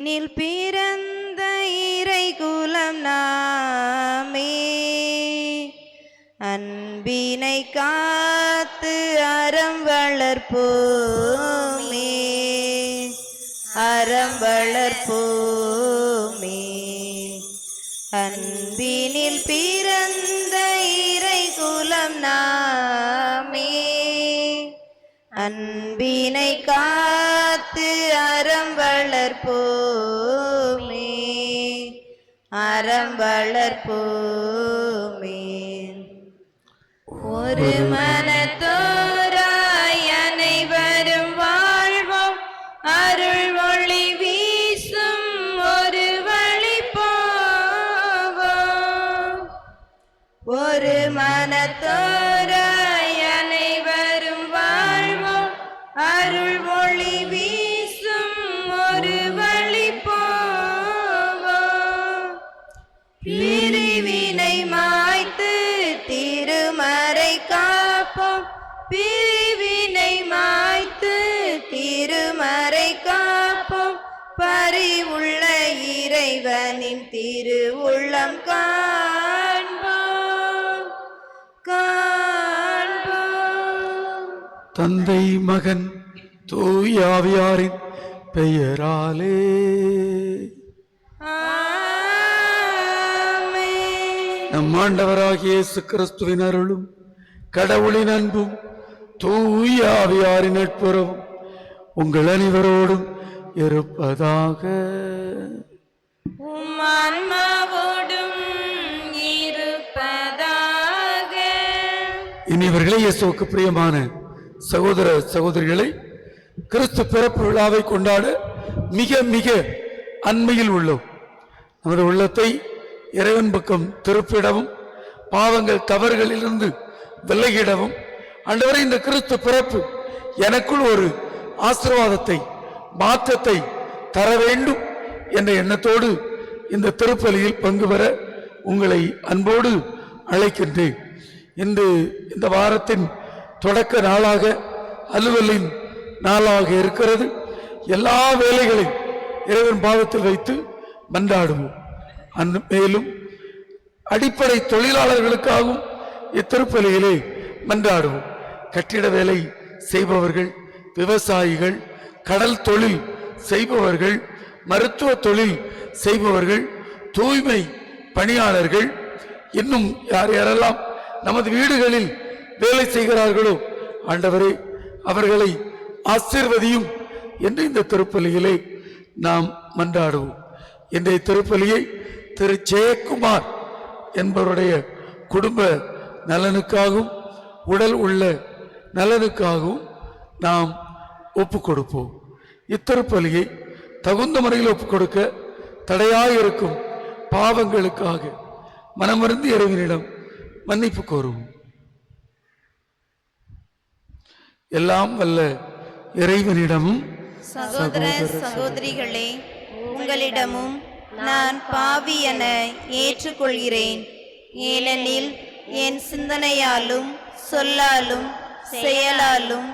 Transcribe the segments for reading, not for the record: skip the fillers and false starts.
நில் பிறந்த இறை குலம் நாமே, அன்பினை காத்து அறம் வளர்ப்போமே, அறம் வளர்ப்போமே. அன்பினில் பிறந்த இறை குலம் நாமே, அன்பினை காத்து அறம் வளர்ப்போமே, அறம் வளர்ப்போமே. ஒரு மனத்தோராய் அனைவரும் வாழ்வோம், அருள் ஒளி வீசும் ஒரு வழி போவோம். ஒரு மனத்தோராய் அனைவரும் வாழ்வோம், அருள் ஒளி வீசும் ஒரு வழி போவோம். பிரிவினை மாய்த்து திருமறை காப்போம், பிரிவினை மாய்த்து திருமறை காப்போம். பரிவுள்ள இறைவனின் திருவுள்ளம் காண்போம், காண்போம். தந்தை மகன் தூய ஆவியாரின் பெயராலே நம் ஆண்டவராகிய இயேசு கிறிஸ்துவின் அருளும் கடவுளின் அன்பும் தூய ஆவியாரின் நட்புறவும் உங்கள் அனைவரோடும் இருப்பதாக. உம் ஆன்மாவோடும் இருப்பதாக. இனிவர்களே, இயேசுவுக்கு பிரியமான சகோதர சகோதரிகளை, கிறிஸ்து பிறப்பு விழாவை கொண்டாட மிக மிக அண்மையில் உள்ளோம். நமது உள்ளத்தை இறைவன் பக்கம் திருப்பிடவும், பாவங்கள் தவறுகளிலிருந்து விலகிடவும், ஆண்டவரே இந்த கிறிஸ்து பிறப்பு எனக்குள் ஒரு ஆசீர்வாதத்தை மாற்றத்தை தர வேண்டும் என்ற எண்ணத்தோடு இந்த திருப்பலியில் பங்கு பெற உங்களை அன்போடு அழைக்கின்றேன். இன்று இந்த வாரத்தின் தொடக்க நாளாக, அலுவலின் நாளாக இருக்கிறது. எல்லா வேலைகளையும் இறைவன் பாதத்தில் வைத்து மன்றாடுவோம். மேலும் அடிப்படை தொழிலாளர்களுக்காகவும் இத்திருப்பலியிலே மன்றாடுவோம். கட்டிட வேலை செய்பவர்கள், விவசாயிகள், கடல் தொழில் செய்பவர்கள், மருத்துவ தொழில் செய்பவர்கள், தூய்மை பணியாளர்கள், இன்னும் யார் யாரெல்லாம் நமது வீடுகளில் வேலை செய்கிறார்களோ ஆண்டவரே அவர்களை ஆசீர்வதியும் என்று இந்த திருப்பலியிலே நாம் மன்றாடுவோம். இன்றைய திருப்பலியை திரு ஜெயக்குமார் என்பவருடைய குடும்ப நலனுக்காகவும் உடல் உள்ள நலனுக்காகவும் நாம் ஒப்புக் கொடுப்போம். இத்திருப்பலியை தகுந்த முறையில் ஒப்புக் கொடுக்க தடையாக இருக்கும் பாவங்களுக்காக மனமருந்து இறைவனிடம் மன்னிப்பு கோருவோம். எல்லாம் வல்ல இறைவனிடமும் சகோதர சகோதரிகளே, உங்களிடமும் நான் பாவி என ஏற்றுக்கொள்கிறேன். ஏனெனில் என் சிந்தனையாலும் சொல்லாலும் செயலாலும்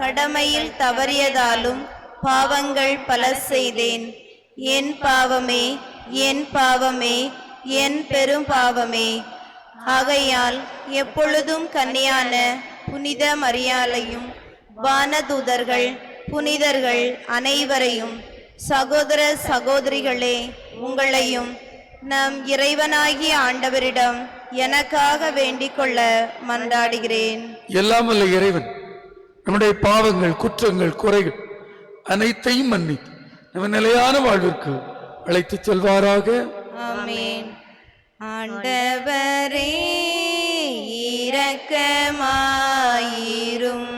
கடமையில் தவறியதாலும் பாவங்கள் பல செய்தேன். என் பாவமே, என் பாவமே, என் பெரும் பாவமே. ஆகையால் எப்பொழுதும் கன்னியான புனித மரியாளையும் வானதூதர்கள் புனிதர்கள் அனைவரையும், சகோதர சகோதரிகளே உங்களையும் நம் இறைவனாகிய ஆண்டவரிடம் எனக்காக வேண்டிக் கொள்ள மன்றாடுகிறேன். எல்லாம் வல்ல இறைவன் நம்முடைய பாவங்கள், குற்றங்கள், குறைகள் அனைத்தையும் மன்னித்து நம்ம நிலையான வாழ்விற்கு அழைத்து செல்வாராக. ஆமென். ஆண்டவரே இரக்கமாயிரும்,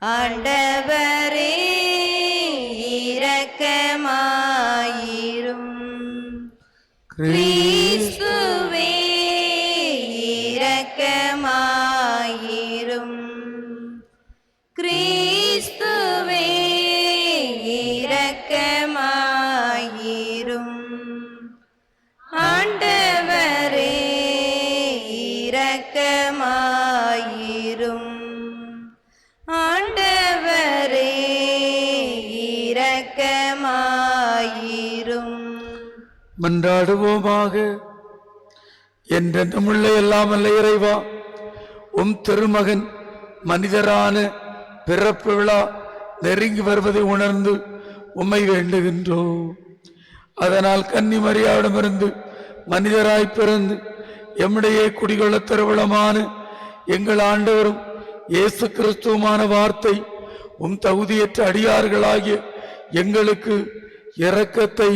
ஆண்டவரே இரக்கமாயிரும். கிறிஸ்துவே இரக்கமாயிரும், கிறிஸ்துவே இரக்கமாயிரும். ஆண்டவரே இரக்கமாயிரும், ஆண்டவரே இரக்கமாயிரும். மன்றாடுவோமாக. என்றென்றுமுள்ள எல்லாம் அல்ல இறைவா, உம் திருமகன் மனிதரான பிறப்பு விழா நெருங்கி வருவதை உணர்ந்து உம்மை வேண்டுகின்றோம். அதனால் கன்னி மரியாவிடமிருந்து மனிதராய் பிறந்து எம்முடைய குடிகொள்ள திருவிழமான எங்கள் ஆண்டவரும் இயேசு கிறிஸ்துவுமான வார்த்தை உம் தகுதியற்ற அடியார்களாகிய எங்களுக்கு இரக்கத்தை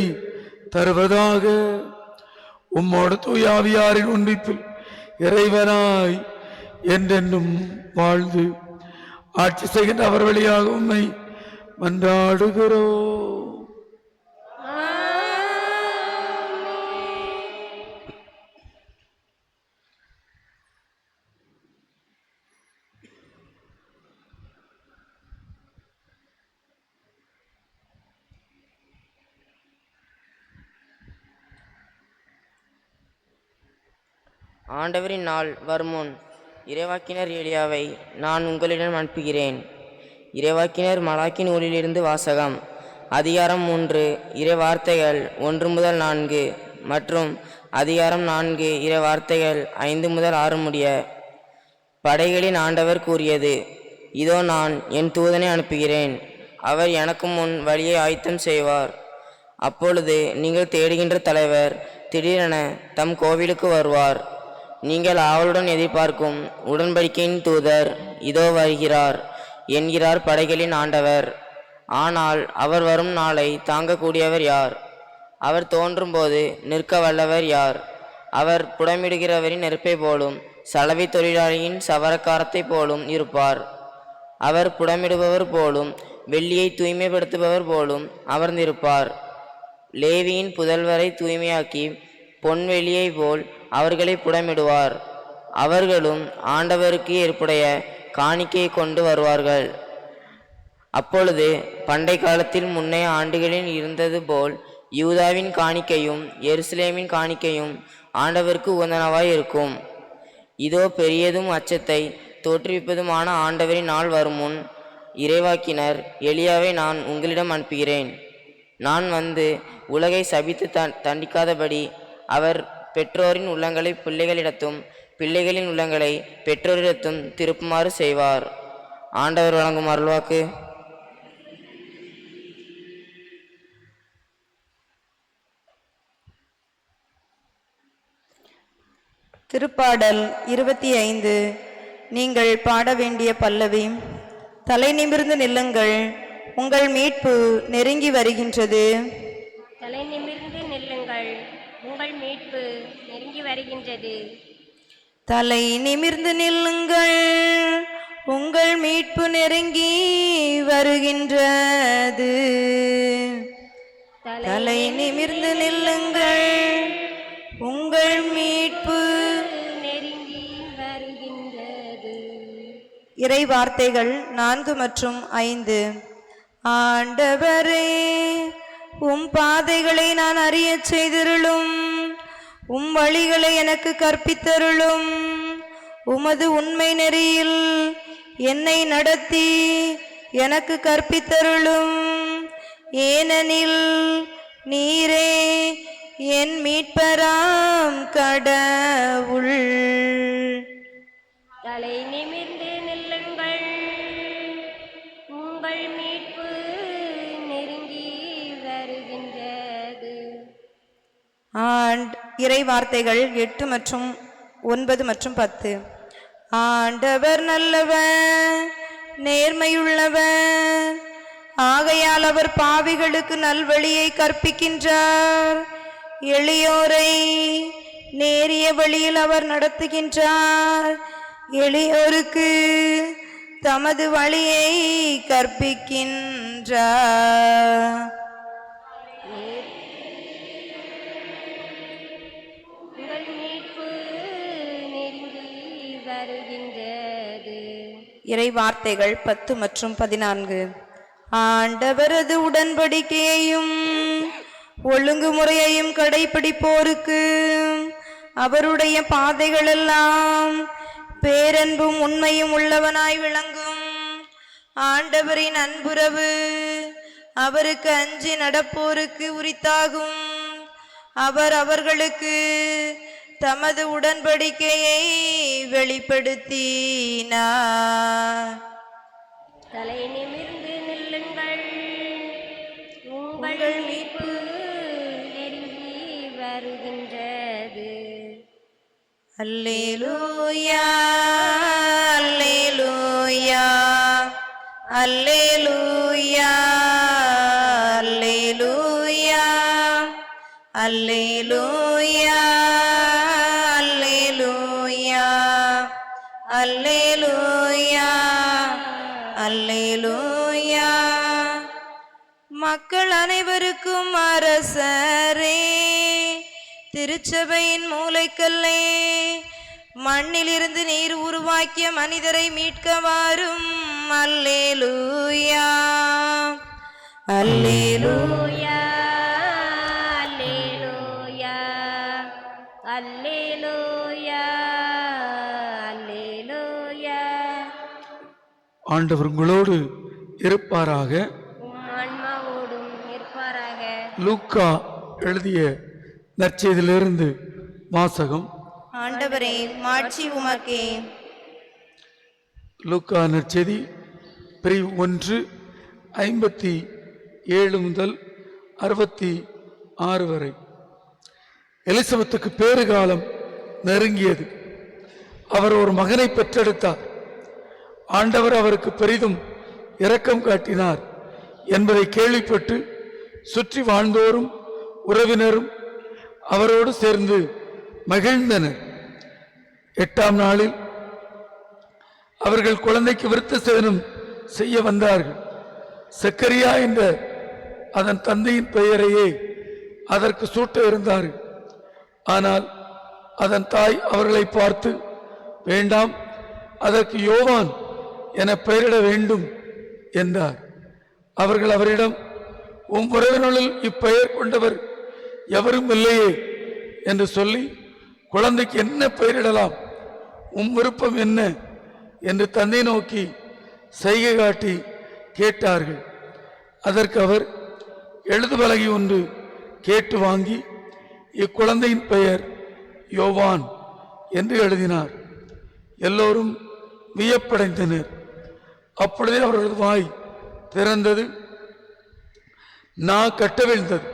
தருவதாக. உம்மோடு தூயாவியாரின் ஒன்றிப்பில் இறைவனாய் என்றென்றும் வாழ்ந்து ஆட்சி செய்கின்ற அவர் வழியாக உம்மை மன்றாடுகிறோம். ஆண்டவரின் நாள் வருமுன் இறைவாக்கினர் எலியாவை நான் உங்களிடம் அனுப்புகிறேன். இறைவாக்கினர் மலாக்கி நூலிலிருந்து வாசகம். அதிகாரம் 3 இறை வார்த்தைகள் 1 முதல் 4 மற்றும் அதிகாரம் 4 இறை வார்த்தைகள் 5 முதல் 6 முடிய. படைகளின் ஆண்டவர் கூறியது, இதோ நான் என் தூதனை அனுப்புகிறேன். அவர் எனக்கு முன் வழியை ஆயத்தம் செய்வார். அப்பொழுது நீங்கள் தேடுகின்ற தலைவர் திடீரென தம் கோவிலுக்கு வருவார். நீங்கள் ஆவலுடன் எதிர்பார்க்கும் உடன்படிக்கையின் தூதர் இதோ வருகிறார் என்கிறார் படைகளின் ஆண்டவர். ஆனால் அவர் வரும் நாளை தாங்கக்கூடியவர் யார்? அவர் தோன்றும்போது நிற்க வல்லவர் யார்? அவர் புடமிடுகிறவரின் நெருப்பை போலும் சலவை தொழிலாளியின் சவரக்காரத்தை போலும் இருப்பார். அவர் புடமிடுபவர் போலும் வெள்ளியை தூய்மைப்படுத்துபவர் போலும் அமர்ந்திருப்பார். லேவியின் புதல்வரை தூய்மையாக்கி பொன்வெளியை போல் அவர்களை புடமிடுவார். அவர்களும் ஆண்டவருக்கு ஏற்புடைய காணிக்கையை கொண்டு வருவார்கள். அப்பொழுது பண்டை காலத்தில் முன்னைய ஆண்டுகளில் இருந்தது போல் யூதாவின் காணிக்கையும் எருசலேமின் காணிக்கையும் ஆண்டவருக்கு உகந்தனவாய் இருக்கும். இதோ பெரியதும் அச்சத்தை தோற்றுவிப்பதுமான ஆண்டவரின் நாள் வருமுன் இறைவாக்கினர் எலியாவை நான் உங்களிடம் அனுப்புகிறேன். நான் வந்து உலகை சபித்து தண்டிக்காதபடி அவர் பெற்றோரின் உள்ளங்களை பிள்ளைகளிடத்தும் பிள்ளைகளின் உள்ளங்களை பெற்றோரிடத்தும் திருப்புமாறு செய்வார். ஆண்டவர் வழங்கும் அருள்வாக்கு. திருப்பாடல் 25. நீங்கள் பாட வேண்டிய பல்லவி. தலை நிமிர்ந்து நில்லுங்கள், உங்கள் மீட்பு நெருங்கி வருகின்றது. தலை நிமிர்ந்து நில்லுங்கள், உங்கள் மீட்பு நெருங்கி வருகின்றது. தலை நிமிர்ந்து நில்லுங்கள், உங்கள் மீட்பு நெருங்கி வருகின்றது. தலை நிமிர்ந்து நில்லுங்கள், உங்கள் மீட்பு நெருங்கி வருகின்றது. இறை வார்த்தைகள் 4 மற்றும் 5. ஆண்டவரே, உம் பாதைகளை நான் அறியச் செய்திருளும், உம் வழிகளை எனக்கு கற்பித்தருளும். உமது உண்மை நெறியில் என்னை நடத்தி எனக்கு கற்பித்தருளும். ஏனெனில் நீரே என் மீட்பராம் கடவுள். தலை நிமிர்ந்து நில்லுங்கள், உங்கள் மீட்பு நெருங்கி வருகின்றது. இறை வார்த்தைகள் 8 மற்றும் 9 மற்றும் 10. ஆண்டவர் நல்லவர், நேர்மையுள்ளவர். ஆகையால் அவர் பாவிகளுக்கு நல்வழியை கற்பிக்கின்றார். எளியோரை நேரிய வழியில் அவர் நடத்துகின்றார். எளியோருக்கு தமது வழியை கற்பிக்கின்றார். உங்கள் மீட்பு நெருங்கி வருகின்றது. இறை வார்த்தைகள் 10 மற்றும் 14. ஆண்டவரது உடன்படிக்கையையும் ஒழுங்குமுறையையும் கடைபிடிப்போருக்கு அவருடைய பாதைகளெல்லாம் பேரன்பும் உண்மையும் உள்ளவனாய் விளங்கும். ஆண்டவரின் அன்புறவு அவருக்கு அஞ்சி நடப்போருக்கு உரித்தாகும். அவர் அவர்களுக்கு தமது உடன்படிக்கையை வெளிப்படுத்தினார். தலை நிமிர்ந்து நில்லுங்கள், உங்கள் மீட்பு நெருங்கி வருகின்றது. அல்லேலூயா அல்லேலூயா அல்லேலூயா அல்லேலூயா அல்லேலூயா அல்லேலூயா அல்லேலூயா அல்லேலூயா. மக்கள் அனைவருக்கும் அரசரே, திருச்சபையின் மூலைக்கல்லே, மண்ணிலிருந்து நீர் உருவாக்கிய மனிதரை மீட்க வாரும். அல்லேலூயா அல்லேலூயா அல்லேலூயா அல்லேலூயா அல்லேலூயா. ஆண்டவர் உங்களோடு இருப்பாராக. ஆன்மாவோடும் இருப்பாராக. லூக்கா எழுதிய நற்செய்தியிலிருந்து வாசகம். ஆண்டவரே, மாட்சி உமக்கே. லூக்கா நற்செய்தி பிரிவு 1 57 முதல் 66 வரை. எலிசபெத்துக்கு பேறுகாலம் நெருங்கியது. அவர் ஒரு மகனை பெற்றெடுத்தார். ஆண்டவர் அவருக்கு பெரிதும் இரக்கம் காட்டினார் என்பதை கேள்விப்பட்டு சுற்றி வாழ்ந்தோரும் உறவினரும் அவரோடு சேர்ந்து மகிழ்ந்தனர். 8ஆம் நாளில் அவர்கள் குழந்தைக்கு விருத்த சேதனம் செய்ய வந்தார்கள். சக்கரியா என்ற அதன் தந்தையின் பெயரையே அதற்கு சூட்ட இருந்தார்கள். ஆனால் அதன் தாய் அவர்களை பார்த்து, வேண்டாம், அதற்கு யோவான் என பெயரிட வேண்டும் என்றார். அவர்கள் அவரிடம், உம் உறவினரில் இப்பெயர் கொண்டவர் எவரும் இல்லையே என்று சொல்லி, குழந்தைக்கு என்ன பெயரிடலாம், உம் விருப்பம் என்ன என்று தந்தை நோக்கி செய்கை காட்டி கேட்டார்கள். அதற்கு அவர் எழுதுபலகை ஒன்று கேட்டு வாங்கி, இக்குழந்தையின் பெயர் யோவான் என்று எழுதினார். எல்லோரும் வியப்படைந்தனர். அப்பொழுதே அவரது வாய் திறந்தது, நா கட்டவிழ்ந்தது.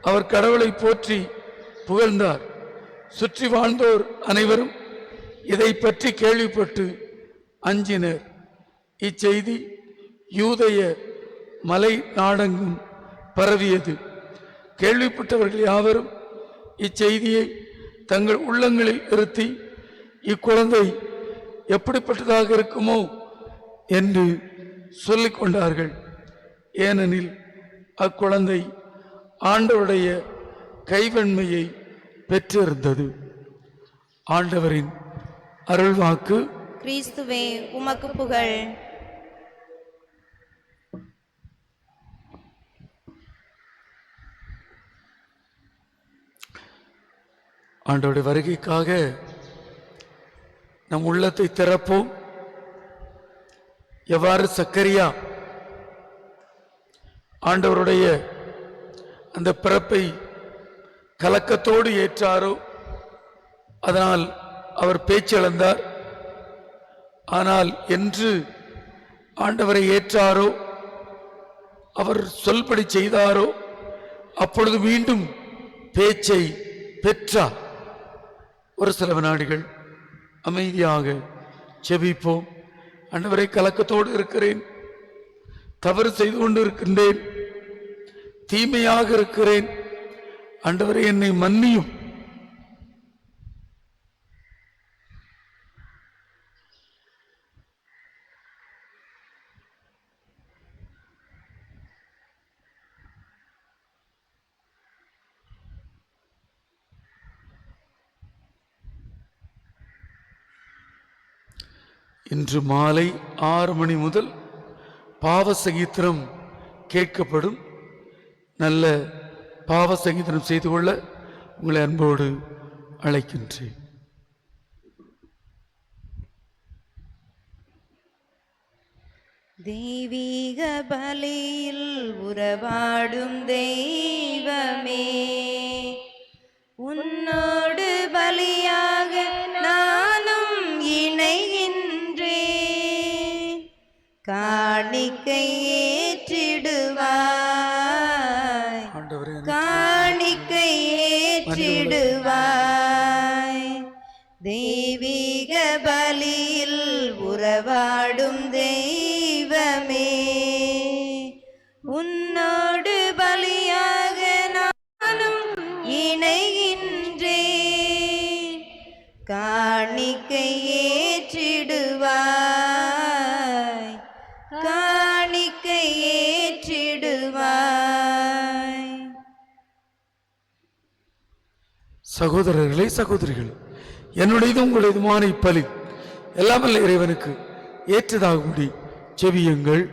அவர் கடவுளை போற்றி புகழ்ந்தார். சுற்றி வாழ்ந்தோர் அனைவரும் இதை பற்றி கேள்விப்பட்டு அஞ்சினர். இச்செய்தி யூதேய மலை நாடெங்கும் பரவியது. கேள்விப்பட்டவர்கள் யாவரும் இச்செய்தியை தங்கள் உள்ளங்களில் இருத்தி, இக்குழந்தை எப்படிப்பட்டதாக இருக்குமோ என்று சொல்லிக் கொண்டார்கள். ஏனெனில் அக்குழந்தை ஆண்டவருடைய கைவன்மையை பெற்றிருந்தது. ஆண்டவரின் அருள்வாக்கு. கிறிஸ்துவே, உமக்கு புகழ். ஆண்டவருடைய வருகைக்காக நம் உள்ளத்தை திறப்போம். எவ்வாறு சக்கரியா ஆண்டவருடைய அந்த பிறப்பை கலக்கத்தோடு ஏற்றாரோ, அதனால் அவர் பேச்சிழந்தார். ஆனால் என்று ஆண்டவரை ஏற்றாரோ, அவர் சொல்படி செய்தாரோ, அப்பொழுது மீண்டும் பேச்சை பெற்றார். ஒரு சில வினாடிகள் அமைதியாக செபிப்போம். ஆண்டவரை, கலக்கத்தோடு இருக்கிறேன், தவறு செய்து கொண்டு இருக்கின்றேன், தீமையாக இருக்கிறேன், ஆண்டவரை என்னை மன்னியும். இன்று மாலை 6 மணி முதல் பாவ சங்கீதனம் கேட்கப்படும். நல்ல பாவ சங்கீதனம் செய்து கொள்ள உங்களை அன்போடு அழைக்கின்றேன். தெய்வீக பலியில் உறவாடும் தெய்வமே, ஏற்றிடுவாய். தெய்வீக பலியில் உறவாடும் தெய்வமே, உன்னோடு பலியாக நானும் இணைகின்றேன். காணிக்கை ஏற்றிடுவாய், காணிக்கை ஏற்றிடுவாய். சகோதரர்களே, சகோதரிகள், என்னுடையது உங்களுடையதுமான இப்பலி எல்லாம் வல்ல இறைவனுக்கு ஏற்றதாகும்படி செவியுங்கள்.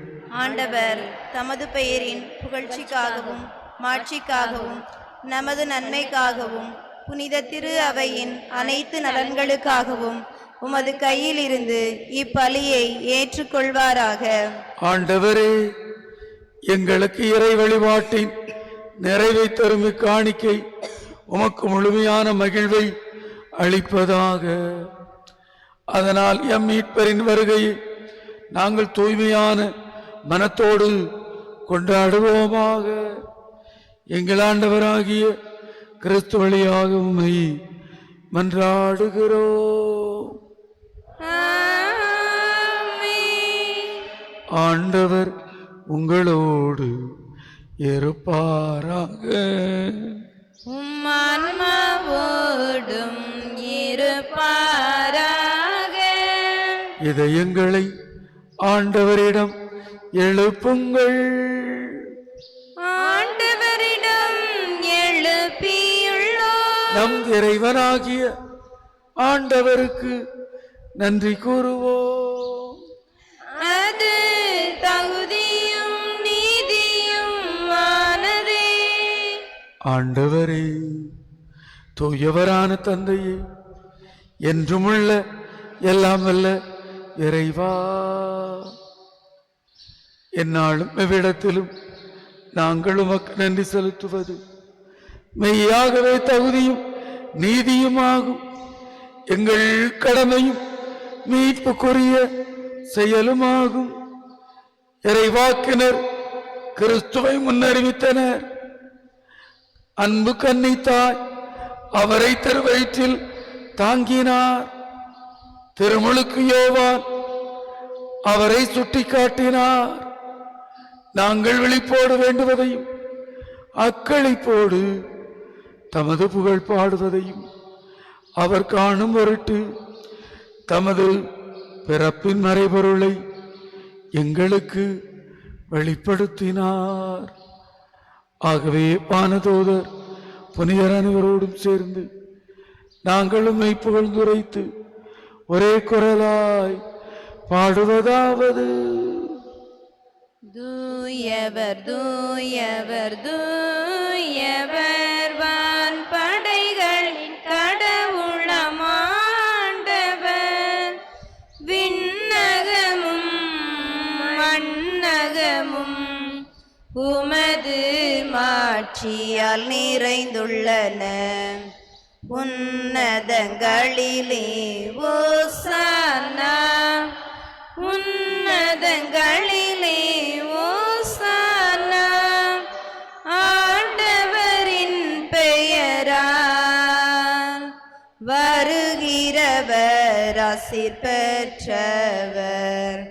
ஆண்டவர் தமது பெயரின் புகழ்ச்சிக்காகவும் மாட்சிக்காகவும் நமது நன்மைக்காகவும் புனித திரு அவையின் அனைத்து நலன்களுக்காகவும் உமது கையில் இருந்து இப்பலியை ஏற்றுக்கொள்வாராக. ஆண்டவரே, எங்களுக்கு இறை வழிபாட்டின் நிறைவை தரும் காணிக்கை உமக்கு முழுமையான மகிழ்வை அளிப்பதாக. அதனால் எம் மீட்பரின் வருகையை நாங்கள் தூய்மையான மனத்தோடு கொண்டாடுவோமாக. எங்கள் ஆண்டவராகிய கிறிஸ்து வழியாக உம்மை மன்றாடுகிறோம். ஆண்டவர் உங்களோடு இருப்பாராக. உம்மான்மாவோடும் இருப்பாராக. இதயங்களை ஆண்டவரிடம் எழுப்புங்கள். ஆண்டவரிடம் எழுப்பியுள்ளோம். நம் இறைவனாகிய ஆண்டவருக்கு நன்றி கூறுவோம். அது தகுதியும் நீதியும் ஆனதே. ஆண்டவரே, தூயவரான தந்தையே, என்றுமுள்ள எல்லாம் வல்ல இறைவா, எந்நாளும் எவ்விடத்திலும் நாங்கள் உமக்கு நன்றி செலுத்துவது மெய்யாகவே தகுதியும் நீதியுமாகும். எங்கள் கடமையும் மீட்புக்குரிய செயலுமாகும். இறைவாக்கினர் கிறிஸ்துவை முன்னறிவித்தனர். அன்பு கன்னித்தாய் அவரை திருவயிற்றில் தாங்கினார். திருமுழுக்கு யோவான் அவரை சுட்டிக்காட்டினார். நாங்கள் விழிப்போடு வேண்டுவதையும் அக்களிப்போடு தமது புகழ் பாடுவதையும் அவர் காணும் பொருட்டு தமது பிறப்பின் மறைபொருளை எங்களுக்கு வெளிப்படுத்தினார். ஆகவே வானதூதர் புனிதர் அனைவரோடும் சேர்ந்து நாங்களும் மெய் புகழ்ந்துரைத்து ஒரே குரலாய் பாடுவதாவது: தூயவர் தூயவர் தூயவர், வான் படைகளின் கடவுளமாண்டவர். விண்ணகமும் மண்ணகமும் உமது மாட்சியால் நிறைந்துள்ளன. உன்னதங்களிலே ஓசானா, உன்னதங்களிலே ஓசானா. ஆண்டவரின் பெயரால் வருகிறவர் ஆசீர் பெற்றவர்.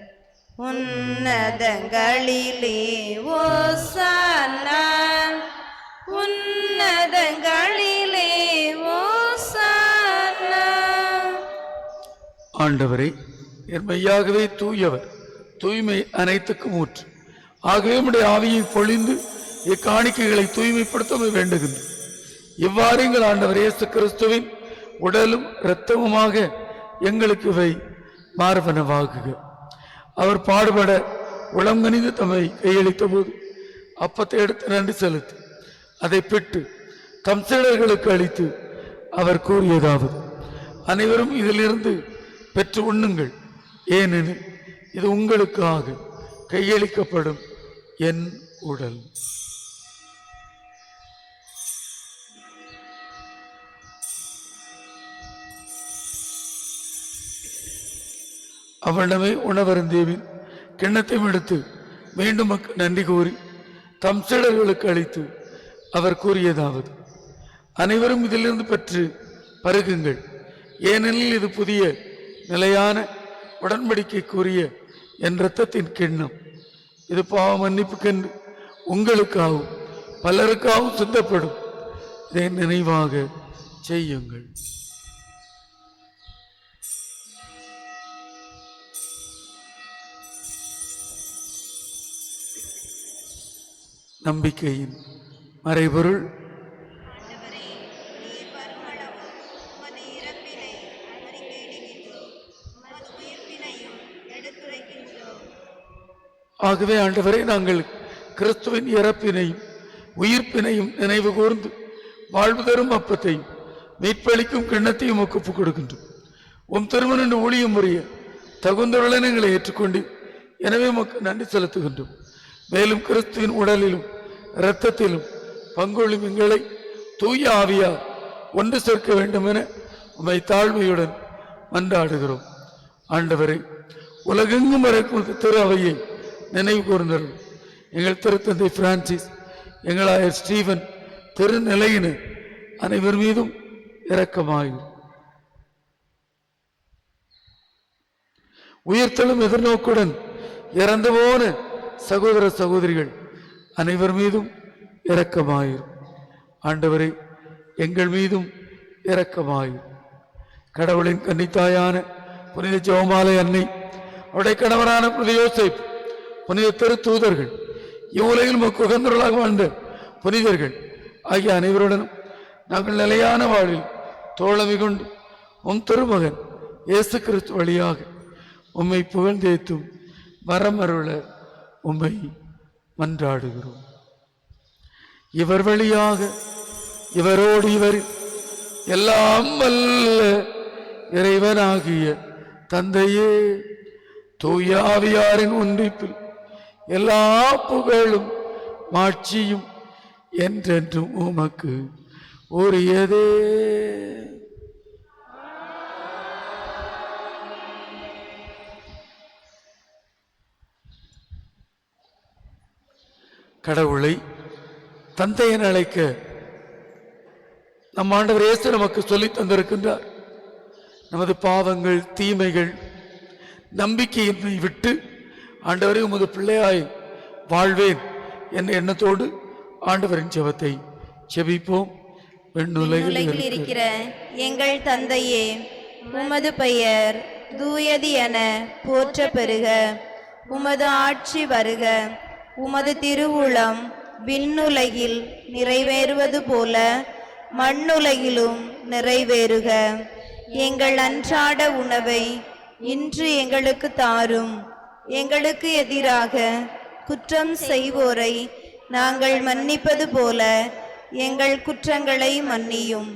உன்னதங்களிலே ஓசானா, உன்னதங்களிலே ஓசானா. ஆண்டவரே, மெய்யாகவே தூயவர், தூய்மை அனைத்துக்கும் ஊற்று. ஆகவே உம்முடைய ஆவியை பொழிந்து இக்காணிக்கைகளை தூய்மைப்படுத்த வேண்டுகின்றோம். இவ்வாறு எங்கள் ஆண்டவர் இயேசு கிறிஸ்துவின் உடலும் இரத்தமுமாக எங்களுக்கு இவை மார்பனவாகுக. அவர் பாடுபட உளங்கனிந்து தம்மை கையளித்த போது அப்பத்தை எடுத்து நன்றி செலுத்தி அதை பெற்று தம் சீடர்களுக்கு அளித்து அவர் கூறியதாவது: அனைவரும் இதிலிருந்து பெற்று உண்ணுங்கள், ஏனெனில் இது உங்களுக்காக கையளிக்கப்படும் என் உடல். அவனிடமே உணவருந்தேவின் கிண்ணத்தையும் எடுத்து மீண்டும் நன்றி கூறி தம் சீடர்களுக்கு அளித்து அவர் கூறியதாவது: அனைவரும் இதிலிருந்து பெற்று பருகுங்கள். ஏனெனில் இது புதிய நிலையான உடன்படிக்கைக்குரிய என் இரத்தத்தின் கிண்ணம். இது பாவ மன்னிப்புக்கென்று உங்களுக்காகவும் பலருக்காகவும் சிந்தப்படும். இதை நினைவாக செய்யுங்கள். நம்பிக்கையின் மறைபொருள். ஆகவே ஆண்டவரே, நாங்கள் கிறிஸ்துவின் இறப்பினையும் உயிர்ப்பினையும் நினைவு கூர்ந்து வாழ்வு தரும் அப்பத்தையும் மீட்பளிக்கும் கிண்ணத்தையும் ஒப்புக் கொடுக்கின்றோம். உம் திருமண ஊழியம் முறைய தகுந்தவர்களை எங்களை ஏற்றுக்கொண்டு எனவே உமக்கு நன்றி செலுத்துகின்றோம். மேலும் கிறிஸ்துவின் உடலிலும் இரத்தத்திலும் பங்கொள்ளும் எங்களை தூய ஆவியார் ஒன்று சேர்க்க வேண்டும் என உம்மை தாழ்மையுடன் மன்றாடுகிறோம். ஆண்டவரை, உலகெங்கும் இருக்கும் திரு அவையை நினைவு கூர்ந்தோம். எங்கள் திருத்தந்தை பிரான்சிஸ், எங்களாயர் ஸ்டீவன், திருநிலையினர் அனைவர் மீதும் இரக்கமாயும். உயிர்த்தெழும் எதிர்நோக்குடன் இறந்து போன சகோதர சகோதரிகள் அனைவர் மீதும் இரக்கமாயும். ஆண்டவரை, எங்கள் மீதும் இரக்கமாயும். கடவுளின் கன்னித்தாயான புனித ஜெபமாலை அன்னை, அவருடைய கணவரான புனித யோசேப்பு, புனித திருத்தூதர்கள், இவ்வுலகில் உமக்கு உகந்தவர்களாக வாழ்ந்த புனிதர்கள் ஆகிய அனைவருடனும் நாங்கள் நிலையான வாழ்வில் தோழமை கொண்டு உம் திருமகன் இயேசு கிறிஸ்து வழியாக உம்மை புகழ்ந்தேத்தும் வரமருள உம்மை மன்றாடுகிறோம். இவர் வழியாக இவரோடு இவர் எல்லாம் வல்ல இறைவனாகிய தந்தையே, தூய ஆவியாரின் ஒன்றிப்பில் எல்லா புகழும் மாட்சியும் என்றென்றும் உமக்கு உரியதே. கடவுளை தந்தையன் அழைக்க நம் ஆண்டவர் இயேசு நமக்கு சொல்லி தந்திருக்கின்றார். நமது பாவங்கள், தீமைகள், நம்பிக்கையின்மை விட்டு ஆண்டவரை உமது பிள்ளையாய் வாழ்வேன் என்ற எண்ணத்தோடு ஆண்டவரின் ஜெபத்தை செபிப்போம். விண்ணுலகில் இருக்கிற எங்கள் தந்தையே, உமது பெயர் தூயது என போற்ற பெறுக. உமது ஆட்சி வருக. உமது திருவுளம் விண்ணுலகில் நிறைவேறுவது போல மண்ணுலகிலும் நிறைவேறுக. எங்கள் அன்றாட உணவை இன்று எங்களுக்கு தாரும். எங்களுக்கு எதிராக குற்றம் செய்வோரை நாங்கள் மன்னிப்பது போல எங்கள் குற்றங்களை மன்னியும்.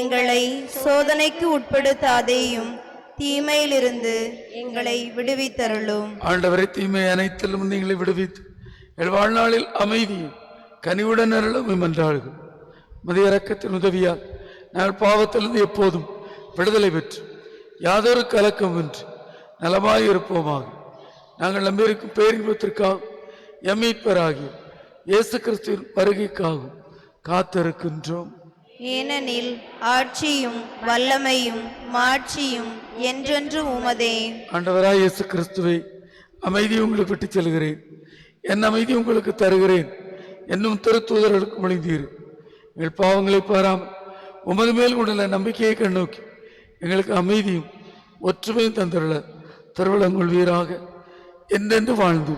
எங்களை சோதனைக்கு உட்படுத்தாதேயும், தீமையிலிருந்து எங்களை விடுவித்தருளும். ஆண்டவரை, தீமை அனைத்திலும் எங்களை விடுவித்து எங்கள் வாழ்நாளில் அமைதியும் கனிவுடன் அருளும் என்றார்கள். மதிய இரக்கத்தின் உதவியால் நாங்கள் பாவத்திலிருந்து எப்போதும் விடுதலை பெற்று யாதொரு கலக்கமின்றி நலமாயிருப்போமாக. நாங்கள் நம்பியிருக்கும் பேரின்பத்திற்காக எம்மீட்பராகிய இயேசு கிறிஸ்துவின் வருகைக்காகவும் காத்திருக்கின்றோம். ஏனெனில் ஆட்சியும் வல்லமையும் மாட்சியும் என்றென்றும் உமதே. ஆண்டவராய் இயேசு கிறிஸ்துவை, அமைதியை உங்களுக்கு விட்டு செல்கிறேன், என் அமைதி உங்களுக்கு தருகிறேன் என்னும் திருத்தூதர்களுக்கு மொழிந்தீர். எங்கள் பாவங்களை பாராமல் உமது மேல் உள்ள நம்பிக்கையை கண்ணோக்கி எங்களுக்கு அமைதியும் ஒற்றுமையும் தந்துள்ள திருவிழங்கள் வீராக என்றென்று வாழ்ந்து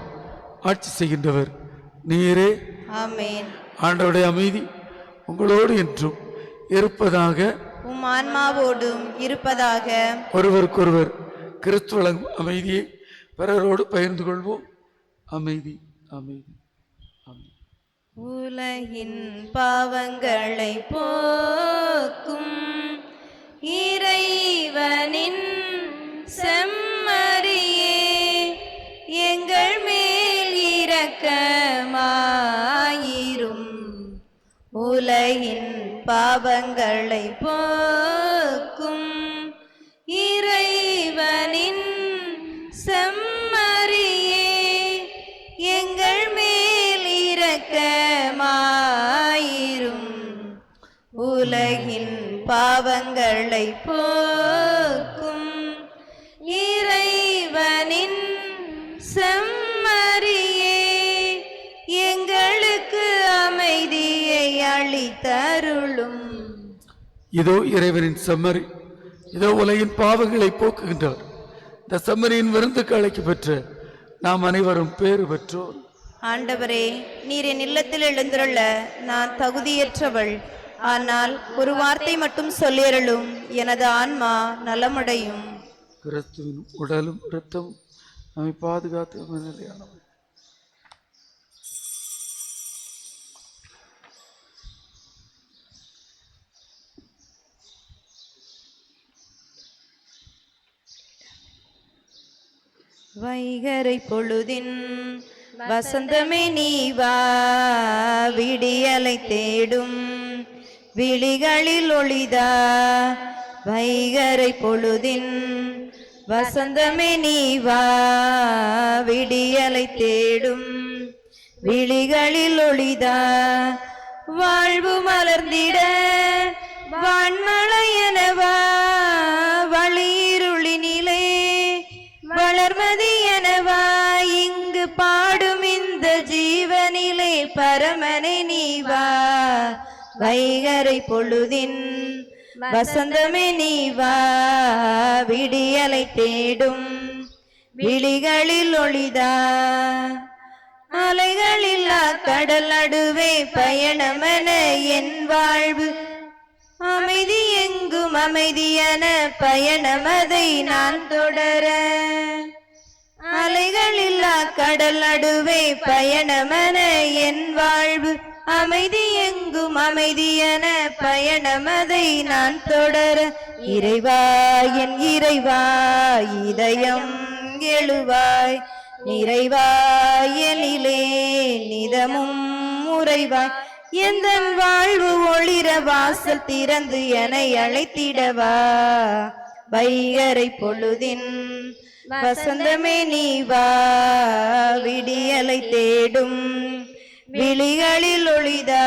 ஆட்சி செய்கின்றவர் நீரே. ஆமென். ஆண்டவருடைய அமைதி உங்களோடு என்றும் இருப்பதாக, உம் ஆன்மாவோடும் இருப்பதாக. ஒருவருக்கொருவர் கிறிஸ்து வழங்கும் அமைதியை பிறரோடு பகிர்ந்து கொள்வோம். அமைதி, அமைதி, அமைதி. உலகின் பாவங்களை போக்கும் இறைவனின் செம்மறியே, எங்கள் மேல் இரக்கமாயிரும். உலகின் பாவங்களை போக்கும் இறைவனின் செம்மறியே, எங்கள் மேல் இரக்கமாயிரும். உலகின் பாவங்களை போக்கும் இறைவனின் செம்மறியே, எங்களுக்கு அமைதியை அளித்தருளும். இதோ இறைவனின் செம்மறி, இதோ உலகின் பாவங்களை போக்குகின்றார். இந்த செம்மறியின் விருந்துக்கு அழைக்க பெற்ற நாம் அனைவரும் பேறு பெற்றோர். ஆண்டவரே, நீர் என் இல்லத்தில் எழுந்துள்ள நான் தகுதியற்றவள். ஆனால் ஒரு வார்த்தை மட்டும் சொல்லியருளும், எனது ஆன்மா நலமடையும். கிறிஸ்துவின் உடலும் இரத்தமும் நம்மை பாதுகாத்து நிலையானவை. வைகரை பொழுதின் வசந்தமே நீ வா, விடியலை தேடும் விழிகளில் ஒளிதா. வைகரை பொழுதின் வசந்தமே நீ வா, விடியலை தேடும் விழிகளில் ஒளிதா. வாழ்வு மலர்ந்திட வான்மழையனவா, வழியிருளினிலே வளர்மதி எனவா. இங்கு பாடும் இந்த ஜீவனிலே பரமனை நீவா. வைகரை பொழுதின் வசந்தமே நீவா, விடியலை தேடும் விழிகளில் ஒளிதா. அலைகளில்லா கடல் நடுவே பயணமென என் வாழ்வு, அமைதி எங்கும் அமைதியான பயணமதை நான் தொடர. அலைகளில்லா கடல் நடுவே பயணமென என் வாழ்வு, அமைதி எங்கும் அமைதியான பயணமதை நான் தொடர. இறைவா என் இறைவா, இதயம் எழுவாய், நிறைவாயலிலே நிதமும் உறைவாய். எந்தன் வாழ்வு ஒளிர வாசல் திறந்து என்னை அழைத்திடவா. வைகரை பொழுதின் வசந்தமே நீவா, விடியலை தேடும் விழிகளில் ஒளிதா.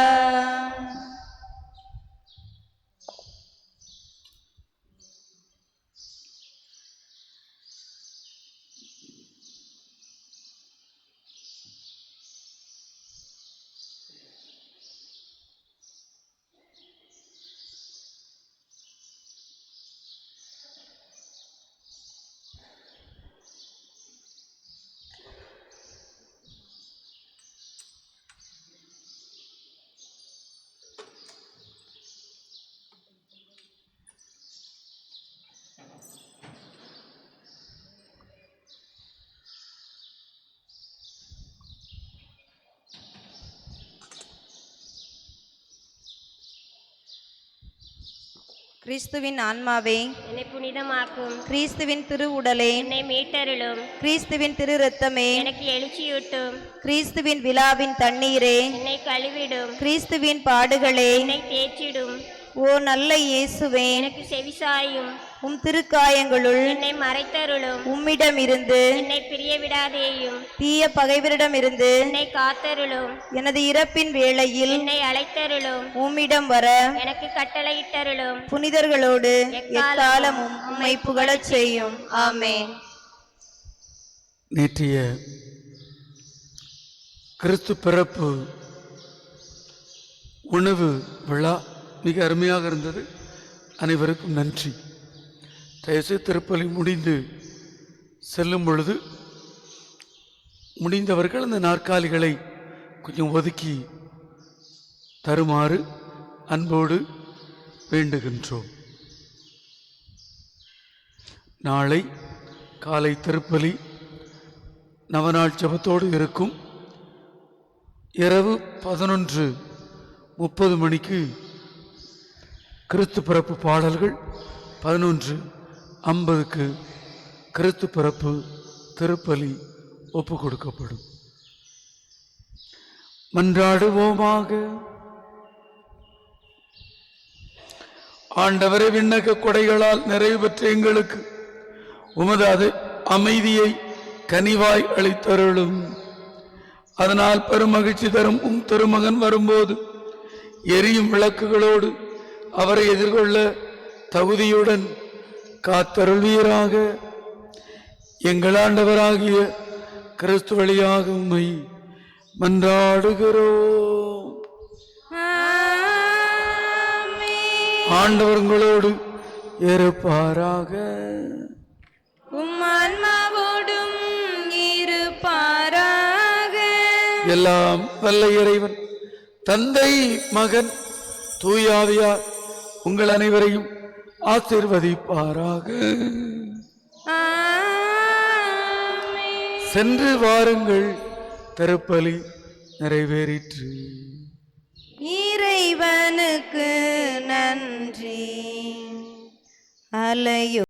கிறிஸ்துவின் ஆன்மாவே என்னை புனிதமாக்கும். கிறிஸ்துவின் திரு உடலே என்னை மீட்டருளும். கிறிஸ்துவின் திரு இரத்தமே எனக்கு எழுச்சியூட்டும். கிறிஸ்துவின் விழாவின் தண்ணீரே என்னை கழுவிடும். கிறிஸ்துவின் பாடுகளே என்னை தேற்றிடும். ஓ நல்ல இயேசுவே, எனக்கு செவிசாயும். உம் திருக்காயங்களுள் என்னை மறைத்தருளும். உம்மிடம் இருந்து என்னை பிரிய விடாதேயும். தீய பகைவரிடம் இருந்து என்னை காத்தருளும். எனது இறப்பின் வேளையில் என்னை அழைத்தருளும். உம்மிடம் வர எனக்கு கட்டளையிட்டருளும். புனிதர்களோடு எக்காலமும் உம்மை புகழச் செய்யும். ஆமென். நேற்றைய கிறிஸ்து பிறப்பு உணவு விழா மிக அருமையாக இருந்தது. அனைவருக்கும் நன்றி. தயசு திருப்பலி முடிந்து செல்லும் பொழுது முடிந்தவர்கள் அந்த நாற்காலிகளை கொஞ்சம் ஒதுக்கி தருமாறு அன்போடு வேண்டுகின்றோம். நாளை காலை திருப்பலி நவநாள் ஜெபத்தோடு இருக்கும். இரவு 11:30 மணிக்கு கிறிஸ்து பிறப்பு பாடல்கள், 11:50 கிறிஸ்து பிறப்பு திருப்பலி ஒப்பு கொடுக்கப்படும். மன்றாடுவோமாக. ஆண்டவரை விண்ணக கொடைகளால் நிறைவு பெற்ற எங்களுக்கு உமது அமைதியை கனிவாய் அளித்தருளும். அதனால் பெரும் மகிழ்ச்சி தரும் உம் திருமகன் வரும்போது எரியும் விளக்குகளோடு அவரை எதிர்கொள்ள தகுதியுடன் காத்தருள்வீராக. எங்கள் ஆண்டவராகிய கிறிஸ்து வழியாக உம்மை மன்றாடுகிறோம். ஆண்டவர் உங்களோடு இருப்பாராக. உம்மான்மாவோடும் இருப்பாராக. எல்லாம் வல்ல இறைவன் தந்தை, மகன், தூயாவியார் உங்கள் அனைவரையும் ஆசீர்வதிப்பாராக. சென்று வாருங்கள், திருப்பலி நிறைவேறிற்று. இறைவனுக்கு நன்றி. அலையோ